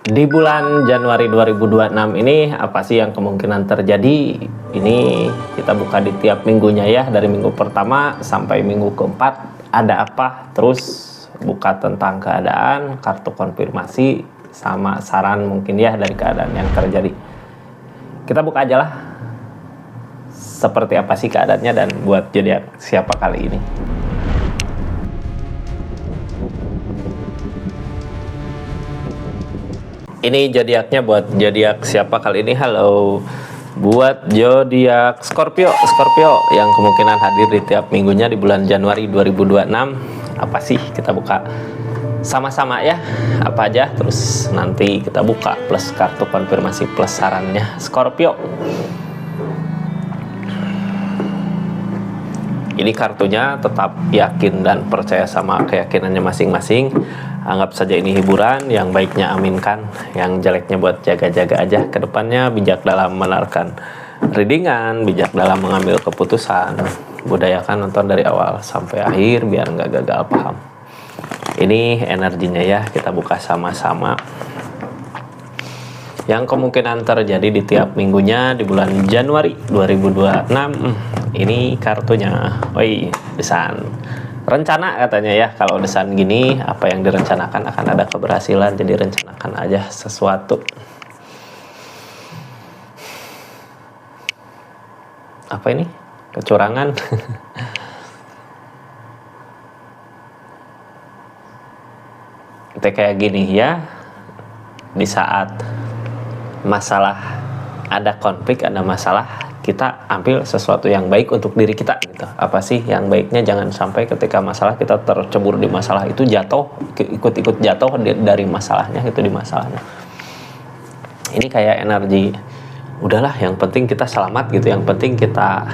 Di bulan Januari 2026 ini apa sih yang kemungkinan terjadi? Ini kita buka di tiap minggunya ya, dari minggu pertama sampai minggu keempat ada apa? Terus buka tentang keadaan, kartu konfirmasi, sama saran mungkin ya dari keadaan yang terjadi. Kita buka aja lah. Seperti apa sih keadaannya dan buat zodiak siapa kali ini? Ini zodiaknya buat zodiak siapa kali ini? Halo. Buat zodiak Scorpio yang kemungkinan hadir di tiap minggunya di bulan Januari 2026. Apa sih? Kita buka sama-sama ya. Apa aja? Terus nanti kita buka plus kartu konfirmasi plus sarannya Scorpio. Ini kartunya tetap yakin dan percaya sama keyakinannya masing-masing. Anggap saja ini hiburan, yang baiknya aminkan, yang jeleknya buat jaga-jaga aja. Kedepannya bijak dalam menawarkan readingan, bijak dalam mengambil keputusan. Budayakan nonton dari awal sampai akhir biar nggak gagal paham. Ini energinya ya, kita buka sama-sama. Yang kemungkinan terjadi di tiap minggunya di bulan Januari 2026. Ini kartunya. Oi, desan. Rencana katanya ya, kalau desan gini apa yang direncanakan akan ada keberhasilan, jadi rencanakan aja sesuatu. Apa ini? Kecurangan. Kayak gini ya, di saat masalah, ada konflik, ada masalah, kita ambil sesuatu yang baik untuk diri kita gitu. Apa sih yang baiknya? Jangan sampai ketika masalah kita tercebur di masalah itu, jatuh, ikut-ikut jatuh dari masalahnya, itu di masalahnya. Ini kayak energi, udahlah yang penting kita selamat gitu, yang penting kita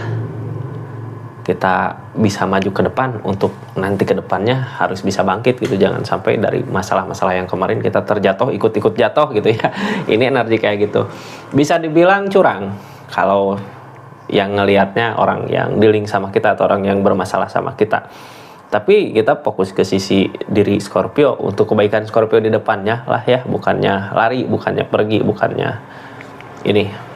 bisa maju ke depan, untuk nanti ke depannya harus bisa bangkit gitu. Jangan sampai dari masalah-masalah yang kemarin kita terjatuh, ikut-ikut jatuh gitu ya. Ini energi kayak gitu. Bisa dibilang curang kalau yang ngelihatnya orang yang dealing sama kita atau orang yang bermasalah sama kita. Tapi kita fokus ke sisi diri Scorpio, untuk kebaikan Scorpio di depannya lah ya, bukannya lari, bukannya pergi, bukannya ini.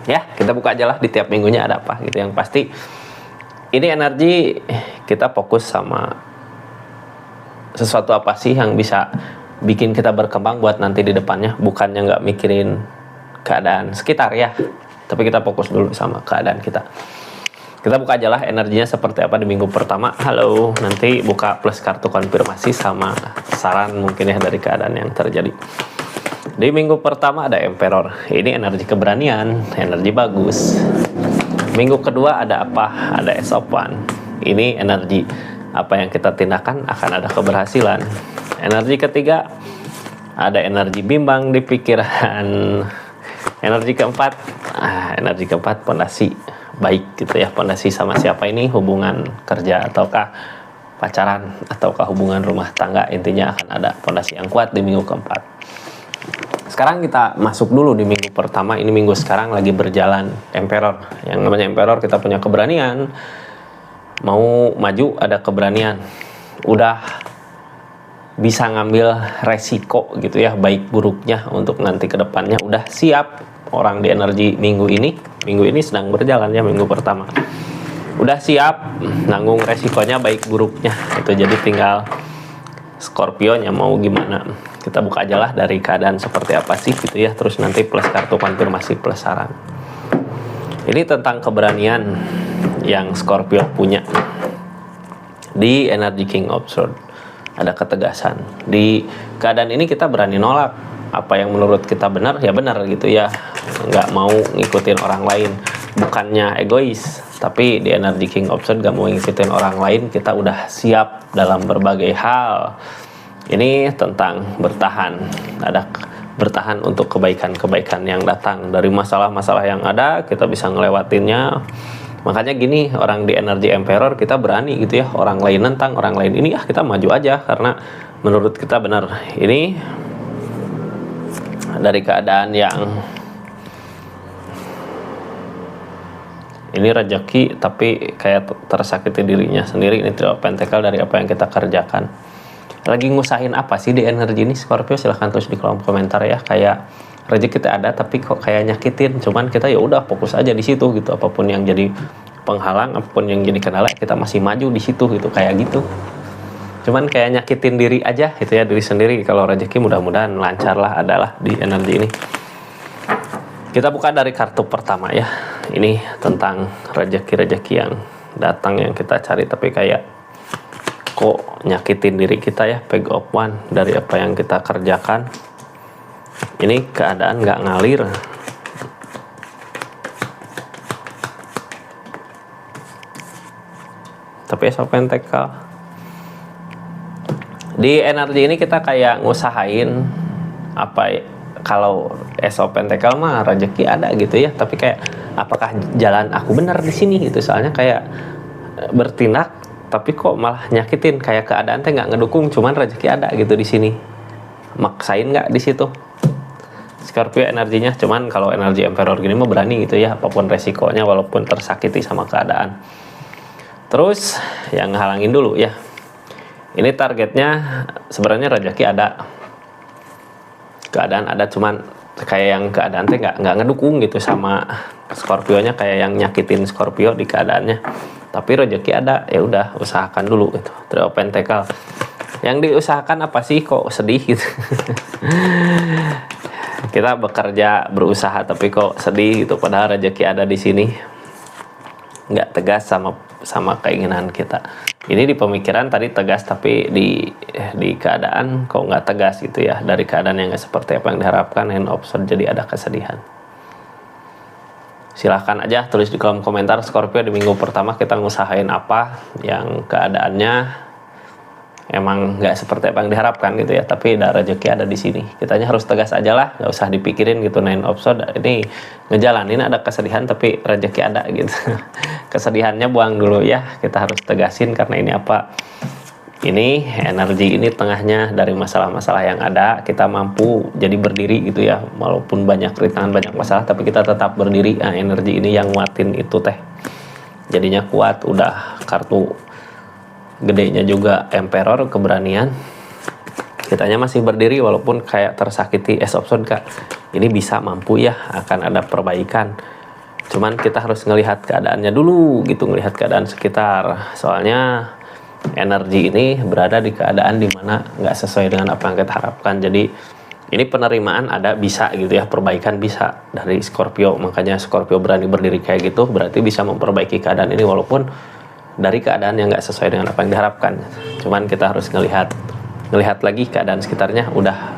Ya, kita buka aja lah di tiap minggunya ada apa gitu. Yang pasti ini energi kita fokus sama sesuatu apa sih yang bisa bikin kita berkembang buat nanti di depannya, bukannya nggak mikirin keadaan sekitar ya, tapi kita fokus dulu sama keadaan kita. Kita buka aja lah energinya seperti apa di minggu pertama. Halo, nanti buka plus kartu konfirmasi sama saran mungkin ya dari keadaan yang terjadi. Di minggu pertama ada Emperor. Ini energi keberanian, energi bagus. Minggu kedua ada apa? Ada Ace of Wands. Ini energi apa yang kita tindakan akan ada keberhasilan. Energi ketiga ada energi bimbang di pikiran. Energi keempat pondasi baik gitu ya. Pondasi sama siapa ini? Hubungan kerja ataukah pacaran ataukah hubungan rumah tangga. Intinya akan ada pondasi yang kuat di minggu keempat. Sekarang kita masuk dulu di minggu pertama. Ini minggu sekarang lagi berjalan Emperor. Yang namanya Emperor, kita punya keberanian. Mau maju ada keberanian. Udah bisa ngambil resiko gitu ya, baik buruknya untuk nanti ke depannya. Udah siap orang di energi minggu ini. Minggu ini sedang berjalan ya, minggu pertama. Udah siap nanggung resikonya baik buruknya. Itu jadi tinggal Scorpio-nya mau gimana. Kita buka aja lah dari keadaan seperti apa sih gitu ya. Terus nanti plus kartu konfirmasi plus saran. Ini tentang keberanian yang Scorpio punya. Di energi King of Swords ada ketegasan. Di keadaan ini kita berani nolak. Apa yang menurut kita benar ya benar gitu ya. Nggak mau ngikutin orang lain. Bukannya egois, tapi di energi King of Swords gak mau ngikutin orang lain. Kita udah siap dalam berbagai hal. Ini tentang bertahan. Ada bertahan untuk kebaikan-kebaikan yang datang. Dari masalah-masalah yang ada, kita bisa ngelewatinnya. Makanya gini, orang di energi Emperor kita berani gitu ya. Orang lain nentang, orang lain ini, kita maju aja karena menurut kita benar. Ini dari keadaan yang ini rezeki tapi kayak tersakiti dirinya sendiri. Ini Trio Pentacle dari apa yang kita kerjakan. lagi ngusahin apa sih di energi ini Scorpio? Silahkan tulis di kolom komentar ya. Kayak rezeki kita ada tapi kok kayak nyakitin, cuman kita ya udah fokus aja di situ gitu. Apapun yang jadi penghalang, apapun yang jadi kendala, kita masih maju di situ gitu, kayak gitu. Cuman kayak nyakitin diri aja gitu ya, diri sendiri. Kalau rezeki mudah-mudahan lancar lah, adalah di energi ini. Kita buka dari kartu pertama ya. Ini tentang rezeki-rezeki yang datang yang kita cari tapi kayak kok nyakitin diri kita ya. Page of One, dari apa yang kita kerjakan. Ini keadaan nggak ngalir. Tapi Ace of Pentacle. Di energi ini kita kayak ngusahain apa ya, kalau Ace of Pentacle mah rezeki ada gitu ya, tapi kayak apakah jalan aku benar di sini gitu. Soalnya kayak bertindak tapi kok malah nyakitin, kayak keadaan teh nggak ngedukung, cuman rezeki ada gitu di sini. Maksain nggak di situ Scorpio energinya. Cuman kalau energi Emperor gini mah berani gitu ya, apapun resikonya walaupun tersakiti sama keadaan. Terus yang halangin dulu ya. Ini targetnya sebenarnya rezeki ada, keadaan ada, cuman kayak yang keadaan teh nggak ngedukung gitu sama Scorpionya, kayak yang nyakitin Scorpio di keadaannya. Tapi rezeki ada, ya udah usahakan dulu gitu. Three of Pentacle. Yang diusahakan apa sih kok sedih gitu? Kita bekerja berusaha tapi kok sedih gitu, padahal rezeki ada di sini. Nggak tegas sama keinginan kita. Ini di pemikiran tadi tegas, tapi di keadaan kok nggak tegas gitu ya. Dari keadaan yang nggak seperti apa yang diharapkan, Hand of Swords, jadi ada kesedihan. Silahkan aja tulis di kolom komentar Scorpio di minggu pertama kita ngusahain apa yang keadaannya emang nggak seperti apa yang diharapkan gitu ya, tapi ada rezeki ada di sini. Kitanya harus tegas aja lah, nggak usah dipikirin gitu. Nine of Swords ini ngejalanin ada kesedihan tapi rezeki ada gitu. Kesedihannya buang dulu ya, kita harus tegasin karena ini apa? Ini energi ini tengahnya dari masalah-masalah yang ada, kita mampu jadi berdiri gitu ya, walaupun banyak rintangan, banyak masalah, tapi kita tetap berdiri. Nah, energi ini yang nguatin itu teh, jadinya kuat. Udah kartu gedenya juga Emperor, keberanian. Kitanya masih berdiri walaupun kayak tersakiti. Ace of Swords Kak, ini bisa mampu ya, akan ada perbaikan. Cuman kita harus ngelihat keadaannya dulu gitu, ngelihat keadaan sekitar. Soalnya energi ini berada di keadaan dimana nggak sesuai dengan apa yang kita harapkan. Jadi ini penerimaan ada, bisa gitu ya, perbaikan bisa dari Scorpio. Makanya Scorpio berani berdiri kayak gitu, berarti bisa memperbaiki keadaan ini walaupun dari keadaan yang nggak sesuai dengan apa yang diharapkan. Cuman kita harus ngelihat lagi keadaan sekitarnya. Udah,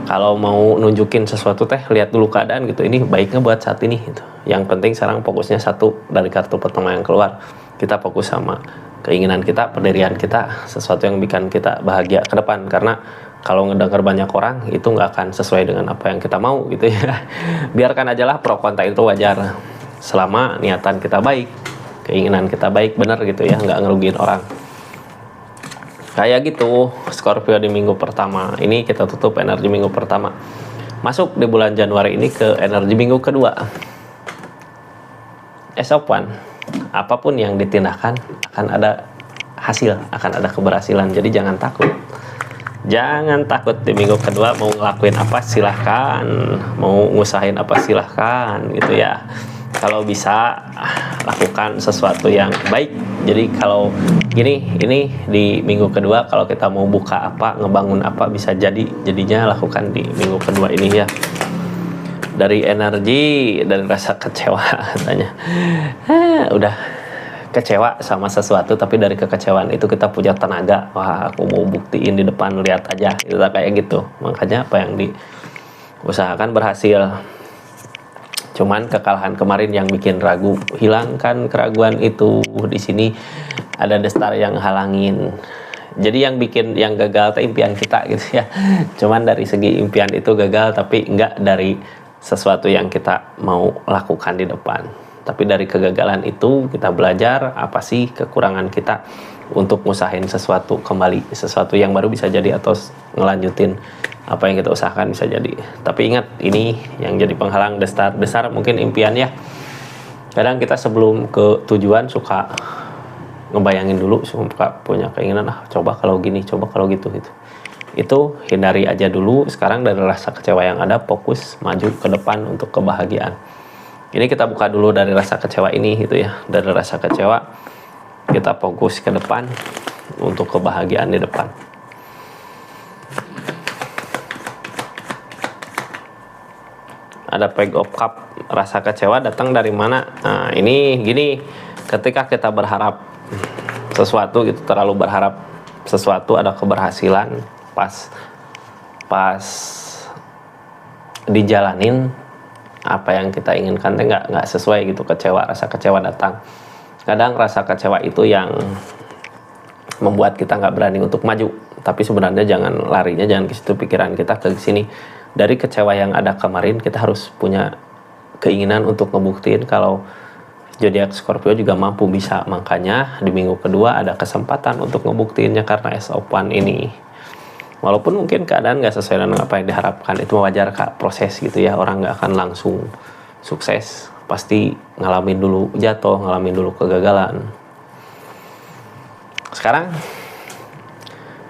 kalau mau nunjukin sesuatu teh lihat dulu keadaan gitu, ini baiknya buat saat ini gitu. Yang penting sekarang fokusnya satu, dari kartu pertama yang keluar kita fokus sama keinginan kita, pendirian kita, sesuatu yang bikin kita bahagia ke depan. Karena kalau ngedengar banyak orang itu nggak akan sesuai dengan apa yang kita mau gitu ya. Biarkan aja lah, pro kontra itu wajar selama niatan kita baik, keinginan kita baik, bener gitu ya, nggak ngerugiin orang. Kayak gitu Scorpio di minggu pertama. Ini kita tutup energi minggu pertama. Masuk di bulan Januari ini ke energi minggu kedua. Ace of Wands. Apapun yang ditindakkan akan ada hasil, akan ada keberhasilan. Jadi jangan takut. Jangan takut di minggu kedua. Mau ngelakuin apa silahkan, mau ngusahain apa silahkan gitu ya. Kalau bisa lakukan sesuatu yang baik. Jadi kalau ini di minggu kedua, kalau kita mau buka apa, ngebangun apa, bisa jadinya lakukan di minggu kedua ini ya. Dari energi, dari rasa kecewa katanya, udah kecewa sama sesuatu, tapi dari kekecewaan itu kita punya tenaga. Wah, aku mau buktiin di depan, lihat aja itu kayak gitu. Makanya apa yang diusahakan berhasil. Cuman kekalahan kemarin yang bikin ragu, hilangkan keraguan itu. Di sini ada destar yang halangin. Jadi yang gagal itu impian kita gitu ya. Cuman dari segi impian itu gagal, tapi enggak dari sesuatu yang kita mau lakukan di depan. Tapi dari kegagalan itu kita belajar apa sih kekurangan kita untuk ngusahain sesuatu kembali, sesuatu yang baru bisa jadi, atau ngelanjutin apa yang kita usahakan bisa jadi. Tapi ingat, ini yang jadi penghalang destar mungkin impian ya. Kadang kita sebelum ke tujuan suka ngebayangin dulu, suka punya keinginan coba kalau gini, coba kalau gitu gitu. Itu hindari aja dulu. Sekarang dari rasa kecewa yang ada, fokus maju ke depan untuk kebahagiaan. Ini kita buka dulu dari rasa kecewa ini gitu ya. Dari rasa kecewa kita fokus ke depan untuk kebahagiaan di depan. Ada Page of Cup, rasa kecewa datang dari mana? Nah, ini gini, ketika kita berharap sesuatu gitu, terlalu berharap sesuatu ada keberhasilan, pas dijalanin apa yang kita inginkan nggak sesuai gitu, kecewa, rasa kecewa datang. Kadang rasa kecewa itu yang membuat kita nggak berani untuk maju, tapi sebenarnya jangan larinya, jangan ke situ, pikiran kita ke sini. Dari kecewa yang ada kemarin, kita harus punya keinginan untuk ngebuktiin kalau zodiak Scorpio juga mampu, bisa. Makanya di minggu kedua ada kesempatan untuk ngebuktiinnya karena Ace of Wands ini. Walaupun mungkin keadaan nggak sesuai dengan apa yang diharapkan, itu wajar Kak, proses gitu ya. Orang nggak akan langsung sukses, pasti ngalamin dulu jatuh, ngalamin dulu kegagalan. Sekarang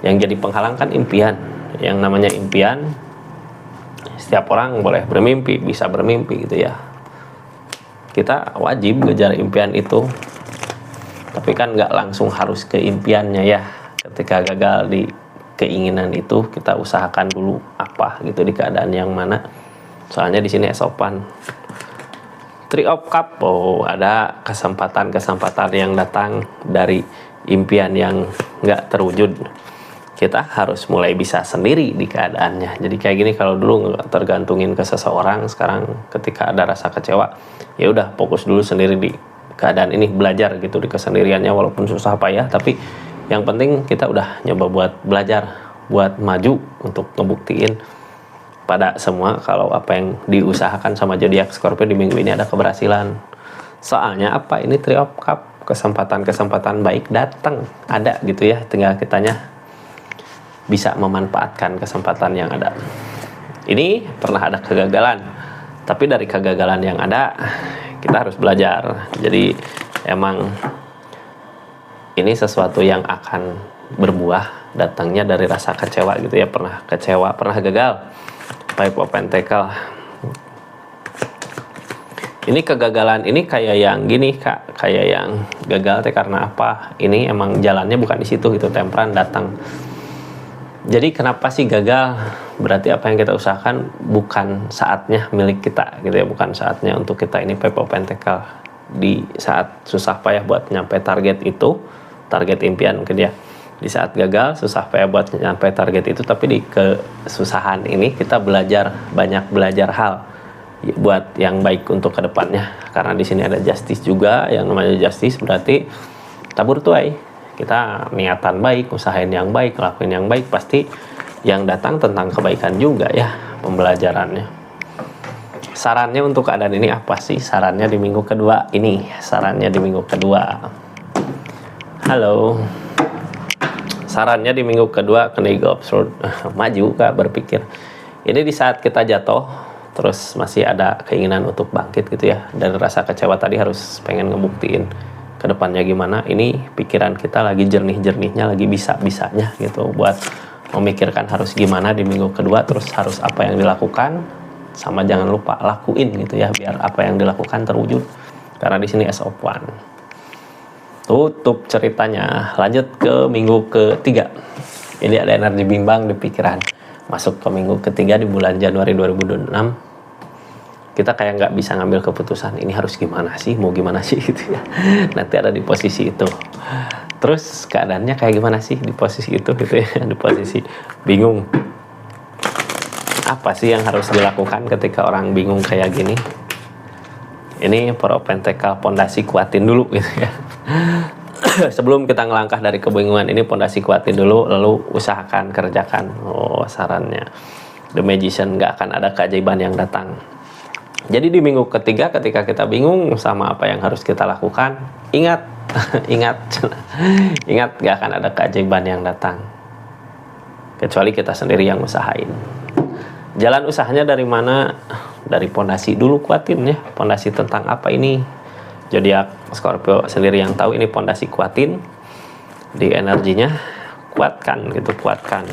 yang jadi penghalang kan impian. Yang namanya impian, setiap orang boleh bermimpi, bisa bermimpi gitu ya. Kita wajib ngejar impian itu, tapi kan nggak langsung harus ke impiannya ya. Ketika gagal di keinginan itu, kita usahakan dulu apa gitu di keadaan yang mana. Soalnya di sini esopan Three of Cup, ada kesempatan-kesempatan yang datang dari impian yang nggak terwujud. Kita harus mulai bisa sendiri di keadaannya. Jadi kayak gini, kalau dulu nggak tergantungin ke seseorang, sekarang ketika ada rasa kecewa, ya udah fokus dulu sendiri di keadaan ini, belajar gitu di kesendiriannya, walaupun susah payah, tapi yang penting kita udah nyoba buat belajar, buat maju untuk ngebuktiin pada semua kalau apa yang diusahakan sama zodiak Scorpio di minggu ini ada keberhasilan. Soalnya apa, ini Three of Cup, kesempatan-kesempatan baik datang, ada gitu ya, tinggal kitanya bisa memanfaatkan kesempatan yang ada. Ini pernah ada kegagalan, tapi dari kegagalan yang ada kita harus belajar. Jadi emang ini sesuatu yang akan berbuah, datangnya dari rasa kecewa gitu ya. Pernah kecewa, pernah gagal. Five of Pentacles. Ini kegagalan ini kayak yang gini Kak, kayak yang gagal teh karena apa? Ini emang jalannya bukan di situ gitu, temperan datang. Jadi kenapa sih gagal? Berarti apa yang kita usahakan bukan saatnya milik kita gitu ya, bukan saatnya untuk kita. Ini Five of Pentacles. Di saat susah payah buat nyampe target itu, target impian mungkin ya. Di saat gagal, susah payah buat nyampe target itu, tapi di kesusahan ini kita belajar, banyak belajar hal buat yang baik untuk kedepannya. Karena di sini ada justice juga, yang namanya justice berarti tabur tuai. Kita niatan baik, usahain yang baik, lakuin yang baik, pasti yang datang tentang kebaikan juga ya, pembelajarannya. Sarannya untuk keadaan ini apa sih? Sarannya di minggu kedua ini, sarannya di minggu kedua. Halo. Sarannya di minggu kedua, Knight's of Swords, maju Kak, berpikir. Ini di saat kita jatuh, terus masih ada keinginan untuk bangkit gitu ya. Dan rasa kecewa tadi harus pengen ngebuktiin kedepannya gimana. Ini pikiran kita lagi jernih-jernihnya, lagi bisa-bisanya gitu buat memikirkan harus gimana di minggu kedua, terus harus apa yang dilakukan, sama jangan lupa lakuin gitu ya, biar apa yang dilakukan terwujud. Karena di sini Ace of Wands. Tutup ceritanya, lanjut ke minggu ketiga. Ini ada energi bimbang di pikiran. Masuk ke minggu ketiga di bulan Januari 2026. Kita kayak nggak bisa ngambil keputusan, ini harus gimana sih, mau gimana sih gitu ya. Nanti ada di posisi itu. Terus keadaannya kayak gimana sih di posisi itu gitu ya, di posisi bingung. Apa sih yang harus dilakukan ketika orang bingung kayak gini? Ini Four of Pentacles, pondasi kuatin dulu gitu ya. Sebelum kita ngelangkah dari kebingungan ini, pondasi kuatin dulu, lalu usahakan, kerjakan. Sarannya The Magician, nggak akan ada keajaiban yang datang. Jadi di minggu ketiga ketika kita bingung sama apa yang harus kita lakukan, ingat ingat gak akan ada keajaiban yang datang kecuali kita sendiri yang usahain. Jalan usahanya dari mana? Dari pondasi dulu, kuatin ya. Pondasi tentang apa ini? Zodiak Scorpio sendiri yang tahu, ini pondasi kuatin di energinya, kuatkan gitu, kuatkan.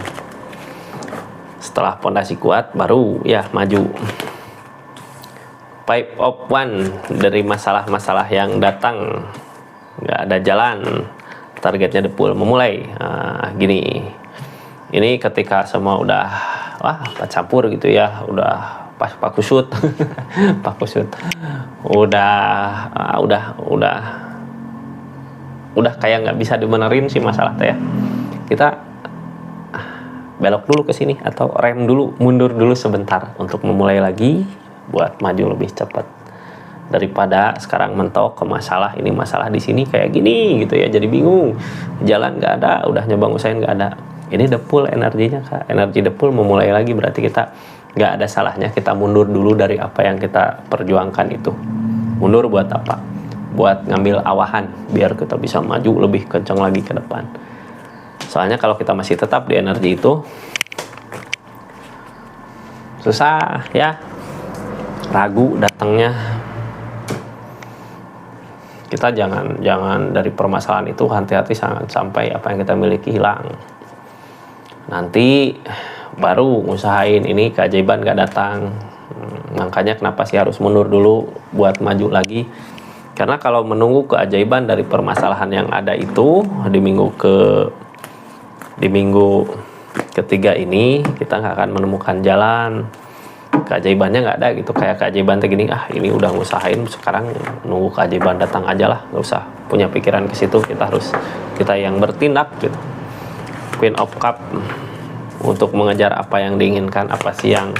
Setelah pondasi kuat baru ya maju. Pipe of one, dari masalah-masalah yang datang nggak ada jalan, targetnya depul memulai. Nah, gini, ini ketika semua udah campur gitu ya, udah pas pak kusut pak kusut udah kayak nggak bisa dibenerin sih masalah teh ya, kita belok dulu ke sini atau rem dulu, mundur dulu sebentar untuk memulai lagi buat maju lebih cepat daripada sekarang mentok ke masalah ini, masalah di sini kayak gini gitu ya, jadi bingung, jalan nggak ada, udah nyoba ngusahain nggak ada. Ini depul energinya Kak, energi depul memulai lagi, berarti kita nggak ada salahnya kita mundur dulu dari apa yang kita perjuangkan itu. Mundur buat apa? Buat ngambil awahan biar kita bisa maju lebih kencang lagi ke depan. Soalnya kalau kita masih tetap di energi itu susah ya, ragu datangnya. Kita jangan dari permasalahan itu, hati-hati sangat sampai apa yang kita miliki hilang. Nanti baru ngusahain ini keajaiban gak datang. Makanya kenapa sih harus mundur dulu buat maju lagi? Karena kalau menunggu keajaiban dari permasalahan yang ada itu di minggu ketiga ini, kita nggak akan menemukan jalan. Keajaibannya nggak ada gitu, kayak keajaiban gini, ini udah ngusahain, sekarang nunggu keajaiban datang aja lah, nggak usah punya pikiran ke situ. Kita yang bertindak gitu. Queen of Cup, untuk mengejar apa yang diinginkan, apa sih yang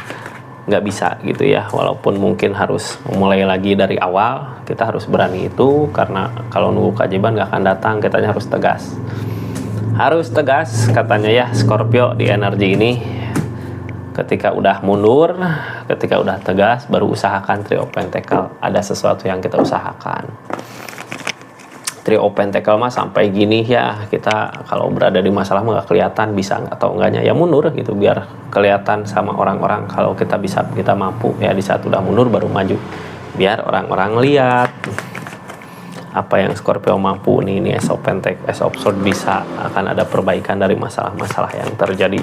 nggak bisa gitu ya, walaupun mungkin harus memulai lagi dari awal, kita harus berani itu, karena kalau nunggu keajaiban nggak akan datang. Kitanya harus tegas katanya ya Scorpio di energi ini. Ketika udah mundur, ketika udah tegas, baru usahakan Three of Pentacles. Ada sesuatu yang kita usahakan. Three of Pentacles mah sampai gini ya, kita kalau berada di masalah nggak kelihatan bisa atau enggaknya, ya mundur gitu biar kelihatan sama orang-orang kalau kita bisa, kita mampu ya. Di saat udah mundur baru maju, biar orang-orang lihat apa yang Scorpio mampu nih. Ini Ace of Pentacles, Ace of Swords, bisa akan ada perbaikan dari masalah-masalah yang terjadi.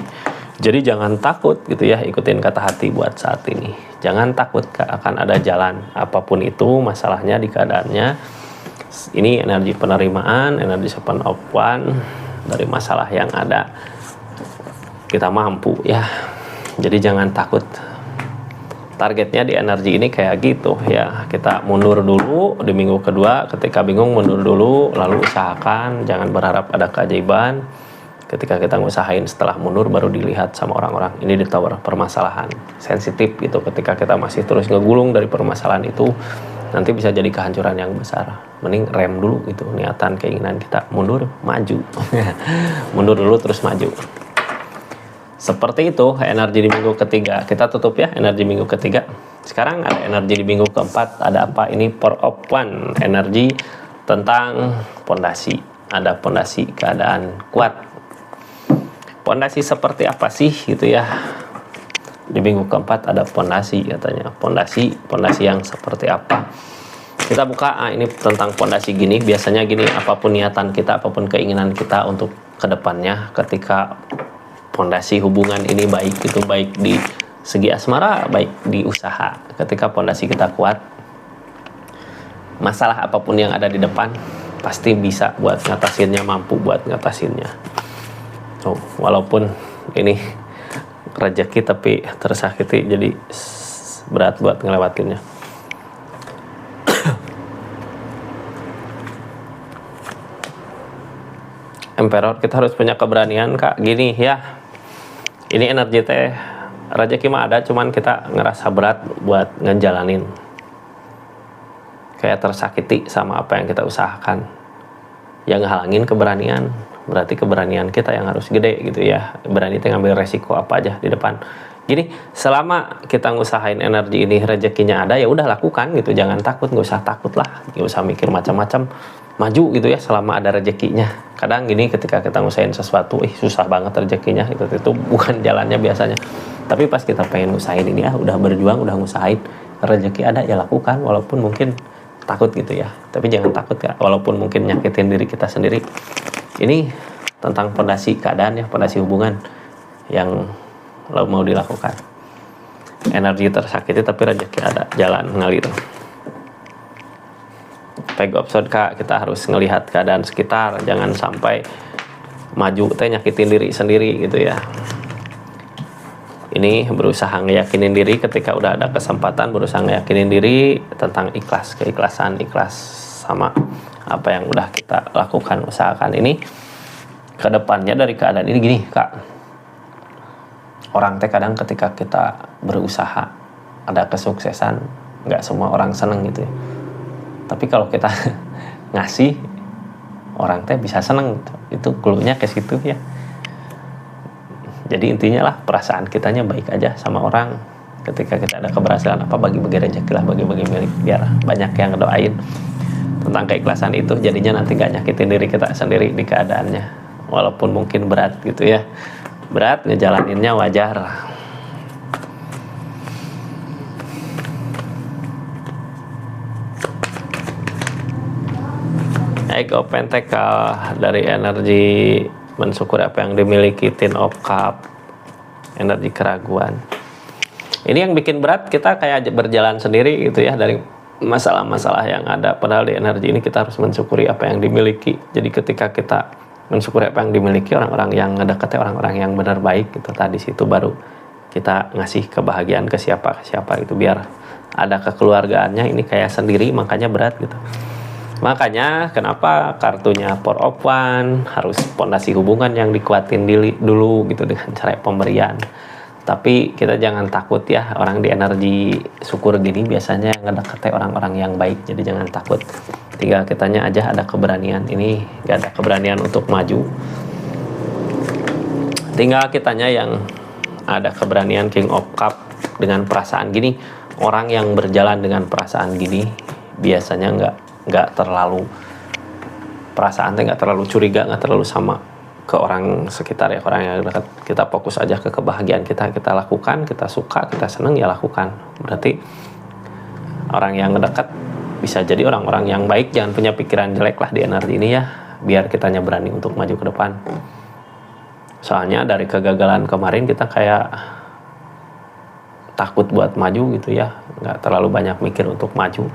Jadi jangan takut gitu ya, ikutin kata hati buat saat ini. Jangan takut, akan ada jalan apapun itu masalahnya di keadaannya. Ini energi penerimaan, energi Seven of Wands, dari masalah yang ada kita mampu ya. Jadi jangan takut. Targetnya di energi ini kayak gitu ya, kita mundur dulu di minggu kedua. Ketika bingung mundur dulu, lalu usahakan, jangan berharap ada keajaiban. Ketika kita ngusahain setelah mundur baru dilihat sama orang-orang. Ini di tower permasalahan sensitif gitu. Ketika kita masih terus ngegulung dari permasalahan itu, nanti bisa jadi kehancuran yang besar. Mending rem dulu gitu, niatan keinginan kita, mundur maju. Mundur dulu terus maju. Seperti itu energi di minggu ketiga. Kita tutup ya energi minggu ketiga. Sekarang ada energi di minggu keempat. Ada apa? Ini Four of Wands, energi tentang pondasi. Ada pondasi, keadaan kuat. Pondasi seperti apa sih gitu ya? Di minggu keempat ada pondasi katanya. Pondasi yang seperti apa? Kita buka, ini tentang pondasi gini. Biasanya gini, apapun niatan kita, apapun keinginan kita untuk kedepannya, ketika pondasi hubungan ini baik, itu baik di segi asmara, baik di usaha. Ketika pondasi kita kuat, masalah apapun yang ada di depan pasti bisa buat ngatasinnya, mampu buat ngatasinnya. Walaupun ini rezeki tapi tersakiti, jadi berat buat ngelewatinnya. Emperor, kita harus punya keberanian Kak. Gini ya, ini energi teh rezeki mah ada, cuman kita ngerasa berat buat ngejalanin, kayak tersakiti sama apa yang kita usahakan. Yang ngehalangin keberanian, berarti keberanian kita yang harus gede gitu ya. Berani kita ngambil resiko apa aja di depan. Gini, selama kita ngusahain energi ini rezekinya ada, ya udah lakukan gitu. Jangan takut, nggak usah takut lah, nggak usah mikir macam-macam, maju gitu ya selama ada rezekinya. Kadang gini, ketika kita ngusahain sesuatu, susah banget rezekinya, itu bukan jalannya biasanya. Tapi pas kita pengen ngusahain ini, udah berjuang, udah ngusahain, rezeki ada ya lakukan, walaupun mungkin takut gitu ya. Tapi jangan takut ya, walaupun mungkin nyakitin diri kita sendiri. Ini tentang fondasi keadaan ya, fondasi hubungan yang lo mau dilakukan. Energi tersakiti tapi rezeki ada, jalan ngalir. Peg opson Kak, kita harus ngelihat keadaan sekitar, jangan sampai maju teh nyakitin diri sendiri gitu ya. Ini berusaha ngeyakinin diri ketika udah ada kesempatan, berusaha ngeyakinin diri tentang ikhlas, keikhlasan, ikhlas sama apa yang udah kita lakukan, usahakan. Ini kedepannya dari keadaan ini gini Kak, orang teh kadang ketika kita berusaha ada kesuksesan, nggak semua orang seneng gitu ya. Tapi kalau kita ngasih, orang teh bisa seneng gitu. Itu cluenya ke situ ya. Jadi intinya lah perasaan kitanya baik aja sama orang. Ketika kita ada keberhasilan apa, bagi-bagi rezeki lah, bagi-bagi milik, biar banyak yang ngedoain. Tentang keikhlasan itu jadinya nanti gak nyakitin diri kita sendiri di keadaannya. Walaupun mungkin berat gitu ya. Berat, ngejalaninnya wajar. Ego Pentakel dari energi mensyukuri apa yang dimiliki. Ten of Cup, energi keraguan. Ini yang bikin berat, kita kayak berjalan sendiri gitu ya dari masalah-masalah yang ada. Padahal di energi ini kita harus mensyukuri apa yang dimiliki. Jadi ketika kita mensyukuri apa yang dimiliki, orang-orang yang ngedekatnya orang-orang yang benar baik gitu, tadi situ baru kita ngasih kebahagiaan ke siapa itu, biar ada kekeluargaannya. Ini kayak sendiri, makanya berat gitu. Makanya kenapa kartunya Four of Wands, harus fondasi hubungan yang dikuatin dulu gitu dengan cara pemberian. Tapi kita jangan takut ya, orang di energi syukur gini biasanya yang ngedekatnya orang-orang yang baik. Jadi jangan takut, tinggal kitanya aja ada keberanian. Ini gak ada keberanian untuk maju, tinggal kitanya yang ada keberanian. King of Cup dengan perasaan gini, orang yang berjalan dengan perasaan gini biasanya nggak terlalu, perasaannya nggak terlalu curiga, nggak terlalu sama ke orang sekitar ya, orang yang dekat. Kita fokus aja ke kebahagiaan kita lakukan, kita suka, kita seneng ya lakukan. Berarti orang yang dekat bisa jadi orang-orang yang baik. Jangan punya pikiran jelek lah di energi ini ya, biar kitanya berani untuk maju ke depan. Soalnya dari kegagalan kemarin kita kayak takut buat maju gitu ya, nggak terlalu banyak mikir untuk maju.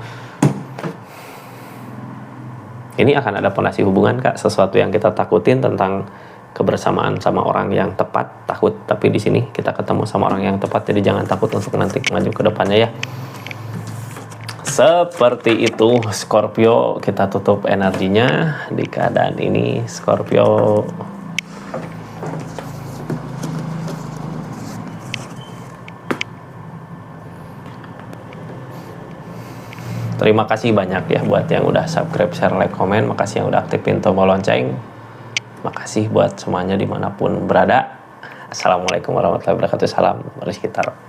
Ini akan ada fondasi hubungan Kak, sesuatu yang kita takutin tentang kebersamaan sama orang yang tepat, takut. Tapi di sini kita ketemu sama orang yang tepat, jadi jangan takut untuk nanti maju ke depannya ya. Seperti itu Scorpio, kita tutup energinya di keadaan ini Scorpio. Terima kasih banyak ya buat yang udah subscribe, share, like, komen. Makasih yang udah aktifin tombol lonceng. Makasih buat semuanya dimanapun berada. Assalamualaikum warahmatullahi wabarakatuh. Salam dari sekitar.